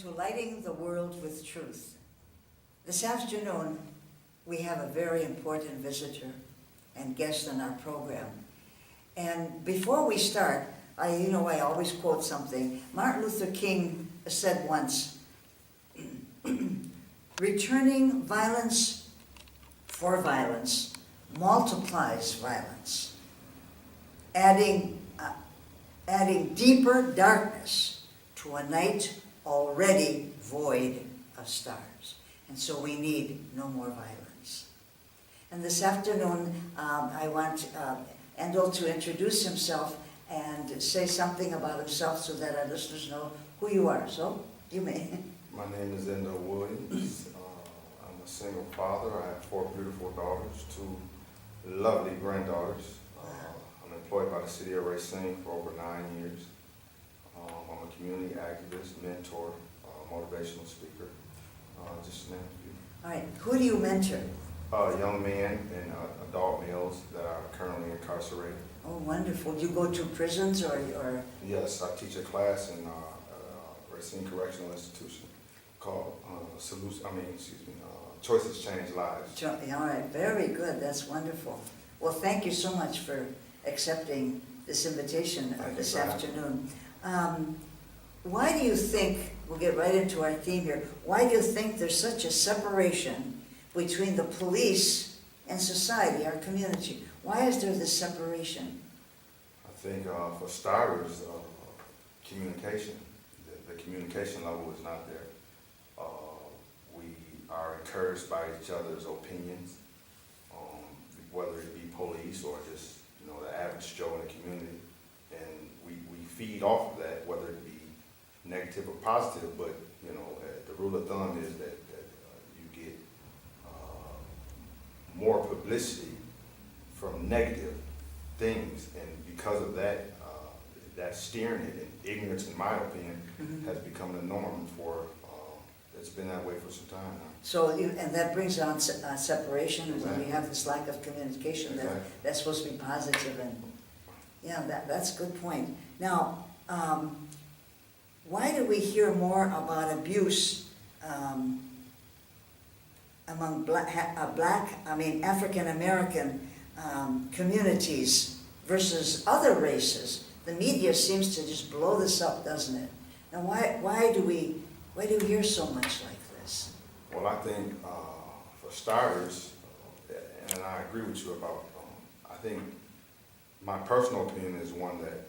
to Lighting the World with Truth. This afternoon, we have a very important visitor and guest on our program. And before we start, I always quote something. Martin Luther King said once, returning violence for violence multiplies violence, adding deeper darkness to a night already void of stars. And so we need no more violence. And this afternoon, I want Endel to introduce himself and say something about himself so that our listeners know who you are. So, you may. My name is Endel Williams. I'm a single father. I have 4 beautiful daughters, 2 lovely granddaughters. I'm employed by the city of Racine for over 9 years. I'm a community activist, mentor, motivational speaker, just to name a few. All right, who do you mentor? Young men and adult males that are currently incarcerated. Oh, wonderful. Do you go to prisons or? Yes, I teach a class in Racine Correctional Institution called Choices Change Lives. All right, very good. That's wonderful. Well, thank you so much for accepting this invitation this afternoon. Why do you think, we'll get right into our theme here, why do you think there's such a separation between the police and society, our community? Why is there this separation? I think for starters, communication. The communication level is not there. We are encouraged by each other's opinions, whether it be police or just the average Joe in the community, and we feed off of that, whether it be negative or positive. But the rule of thumb is that you get more publicity from negative things, and because of that, that steering it, and ignorance, in my opinion, has become the norm for. It's been that way for some time now. So, and that brings on separation, and Exactly. we have this lack of communication. Exactly. That's supposed to be positive, and yeah, that's a good point. Now, why do we hear more about abuse among African American communities versus other races? The media seems to just blow this up, doesn't it? Now, why do we hear so much like this? Well, I think for starters, and I agree with you about, I think my personal opinion is one that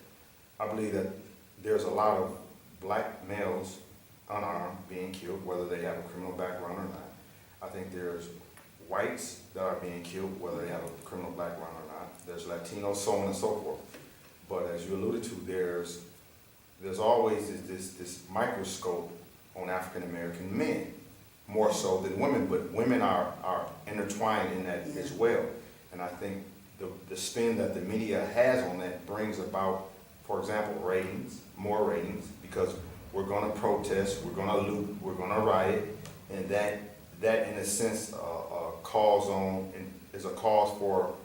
I believe that there's a lot of black males unarmed being killed, whether they have a criminal background or not. I think there's whites that are being killed, whether they have a criminal background or not. There's Latinos, so on and so forth. But as you alluded to, there's always this microscope on African American men, more so than women, but women are intertwined in that as well. And I think the spin that the media has on that brings about, for example, more ratings, because we're going to protest, we're going to loot, we're going to riot, and that in a sense is a cause for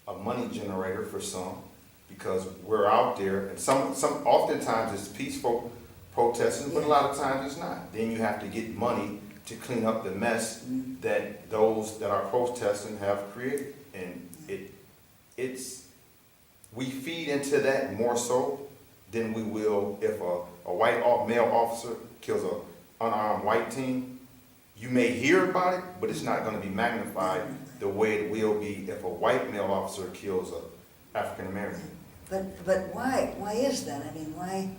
a money generator for some, because we're out there, and some oftentimes it's peaceful protesting, but a lot of times it's not. Then you have to get money to clean up the mess that those that are protesting have created, and we feed into that more so than we will if a white male officer kills an unarmed white teen. You may hear about it, but it's not going to be magnified the way it will be if a white male officer kills an African American. But why? Why is that? I mean, why?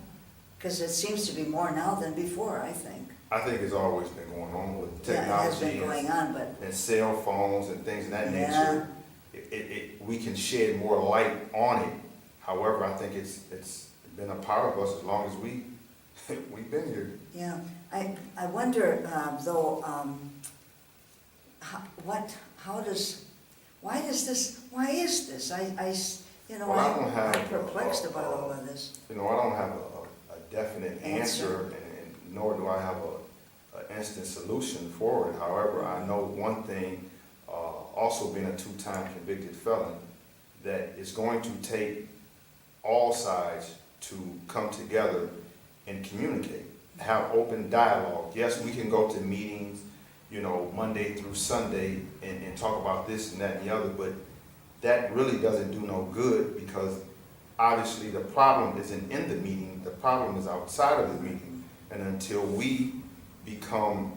Because it seems to be more now than before, I think. I think it's always been going on with technology. Yeah, it has been going on, but... And cell phones and things of that nature. We can shed more light on it. However, I think it's been a part of us as long as we've been here. Yeah, I wonder though, why is this? I'm perplexed about all of this. I don't have a definite answer, and nor do I have an instant solution for it. However, I know one thing, also being a 2-time convicted felon, that it's going to take all sides to come together and communicate. have open dialogue. Yes, we can go to meetings, Monday through Sunday and talk about this and that and the other, but that really doesn't do no good because obviously the problem isn't in the meeting, the problem is outside of the meeting. And until we become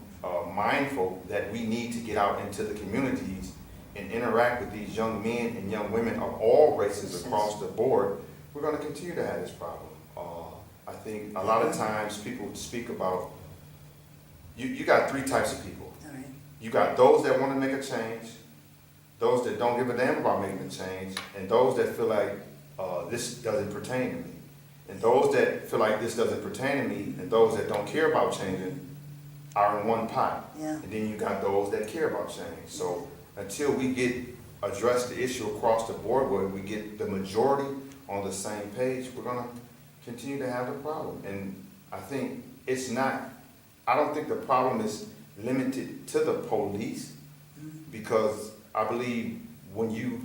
mindful that we need to get out into the communities and interact with these young men and young women of all races across the board, we're going to continue to have this problem. I think a lot of times people speak about, you got three types of people. All right. You got those that want to make a change, those that don't give a damn about making a change, and those that feel like this doesn't pertain to me. And those that feel like this doesn't pertain to me, and those that don't care about changing, are in one pot. Yeah. And then you got those that care about change. So until we address the issue across the board, where we get the majority on the same page, we're gonna continue to have the problem. And I think I don't think the problem is limited to the police, because I believe when you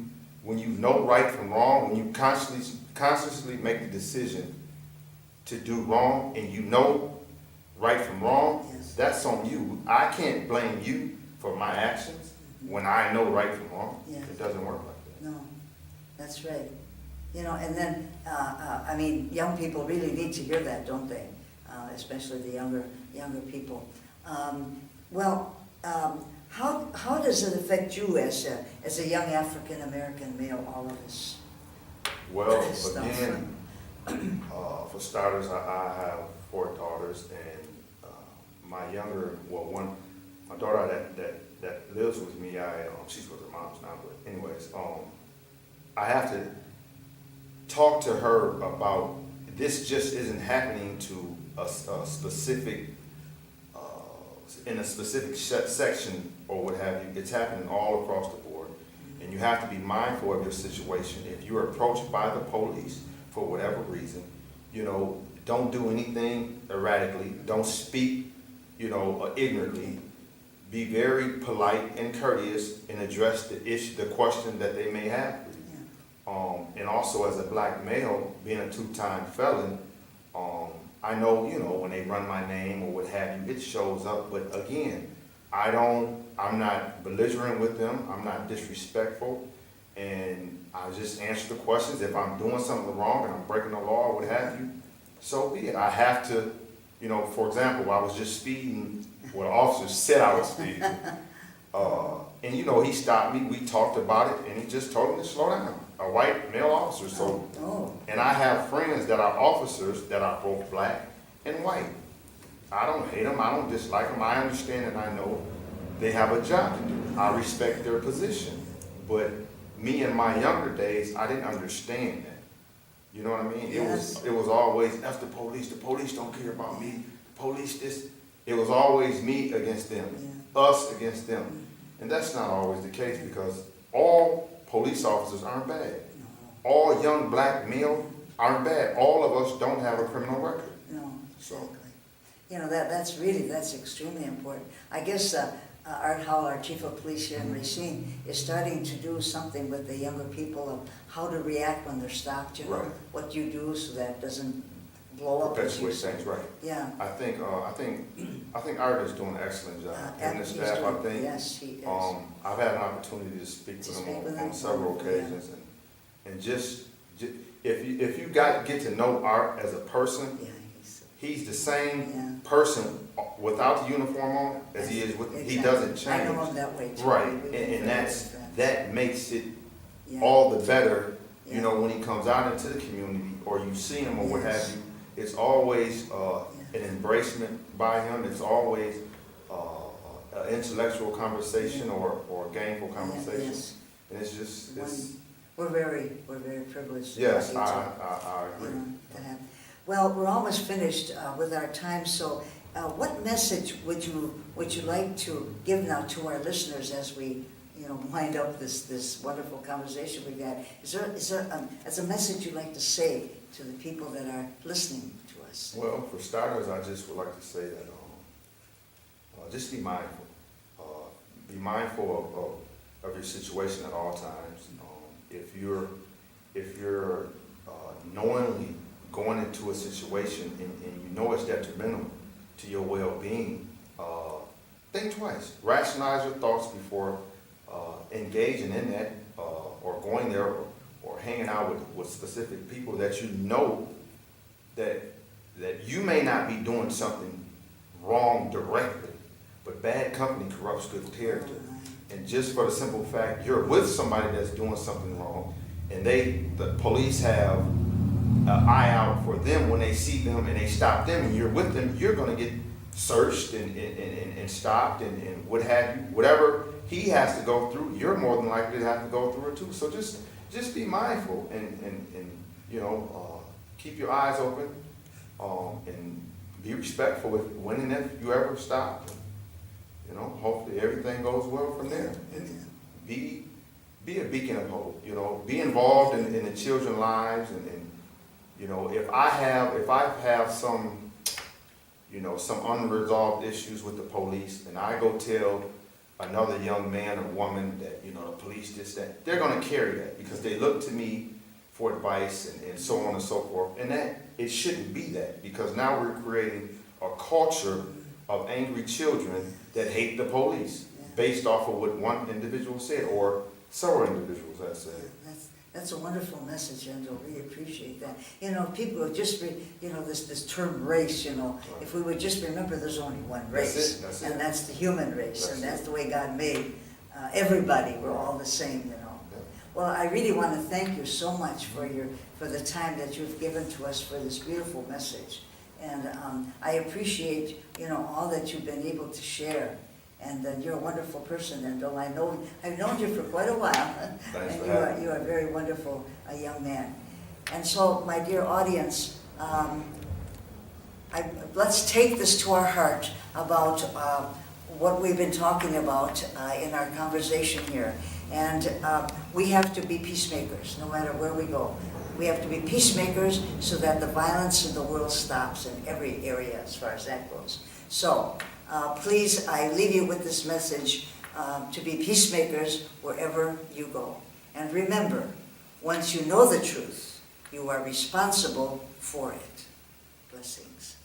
know right from wrong, when you consciously make the decision to do wrong and you know right from wrong, Yes. that's on you. I can't blame you for my actions when I know right from wrong. Yes. It doesn't work like that. No, that's right. And then, I mean, young people really need to hear that, don't they? Especially the younger people. How does it affect you as a young African-American male, all of this? Well, Stuff. again, for starters, I have 4 daughters, and my daughter that lives with me, she's with her mom's now, but anyways, I have to talk to her about this. Just isn't happening to a specific, in a specific section or what have you. It's happening all across the board, and you have to be mindful of your situation. If you're approached by the police for whatever reason, don't do anything erratically. Don't speak, ignorantly. Be very polite and courteous and address the issue, the question that they may have. And also as a black male, being a 2-time felon, I know, when they run my name or what have you, it shows up. But again, I'm not belligerent with them. I'm not disrespectful. And I just answer the questions. If I'm doing something wrong and I'm breaking the law or what have you, so be it. I have to, for example, I was just speeding, well, the officer said I was speeding. And he stopped me, we talked about it, and he just told me to slow down. A white male officer, and I have friends that are officers that are both black and white. I don't hate them, I don't dislike them, I understand and I know they have a job to do. I respect their position. But me in my younger days, I didn't understand that. You know what I mean? Yes. It was always, F the police don't care about me, the police this. It was always me against them, us against them. And that's not always the case, because all police officers aren't bad. No. All young black male aren't bad. All of us don't have a criminal record. No, So. exactly. That's extremely important. I guess Art Howell, our chief of police here in Racine, is starting to do something with the younger people of how to react when they're stopped, Right. what you do so that it doesn't blow up. as you Perpetuate say. things, right. Yeah. I think Art is doing an excellent job. And the He's staff, I doing- think. Yes, he is. I've had an opportunity to speak with him on several occasions, and just if you get to know Art as a person, Yeah, he's the same Yeah. person without the uniform on as he is with. He exactly. doesn't change. I know him that way too. Right, He really and does. that makes it Yeah. all the better, Yeah. when he comes out into the community, or you see him or what Yes. have you. It's always an embracement by him. It's always an intellectual conversation or a gainful conversation. Yes. And it's just, We're very privileged. yes, to I agree. to have. Well, we're almost finished with our time, so what message would you like to give now to our listeners as we wind up this wonderful conversation we've had? Is there a message you'd like to say to the people that are listening to us? Well, for starters, I just would like to say that just be mindful. Be mindful of your situation at all times. If you're knowingly going into a situation and you know it's detrimental, to your well-being, think twice. Rationalize your thoughts before engaging in that, or going there, or hanging out with specific people that you know that you may not be doing something wrong directly, but bad company corrupts good character. And just for the simple fact you're with somebody that's doing something wrong, and the police have an eye out for them when they see them and they stop them, and you're with them, you're going to get searched and stopped and what have you. Whatever he has to go through, you're more than likely to have to go through it too. So just be mindful and keep your eyes open, and be respectful when and if you ever stop. Hopefully everything goes well from there. And be a beacon of hope. Be involved in the children's lives, and if I have some unresolved issues with the police, and I go tell another young man or woman that the police this, that, they're going to carry that because they look to me for advice and so on and so forth. And that it shouldn't be that, because now we're creating a culture of angry children that hate the police based off of what one individual said, or several individuals that said. That's a wonderful message, Endel. We appreciate that. People would just this term race. If we would just remember, there's only one race, that's it. And that's the human race, and that's the way God made everybody. We're all the same. Yeah. Well, I really want to thank you so much for the time that you've given to us for this beautiful message, and I appreciate all that you've been able to share. And you're a wonderful person, Endel. I've known you for quite a while, Thanks and for having me. you are a very wonderful young man. And so, my dear audience, let's take this to our heart about what we've been talking about in our conversation here. And we have to be peacemakers, no matter where we go. We have to be peacemakers so that the violence in the world stops in every area as far as that goes. So, please, I leave you with this message to be peacemakers wherever you go. And remember, once you know the truth, you are responsible for it. Blessings.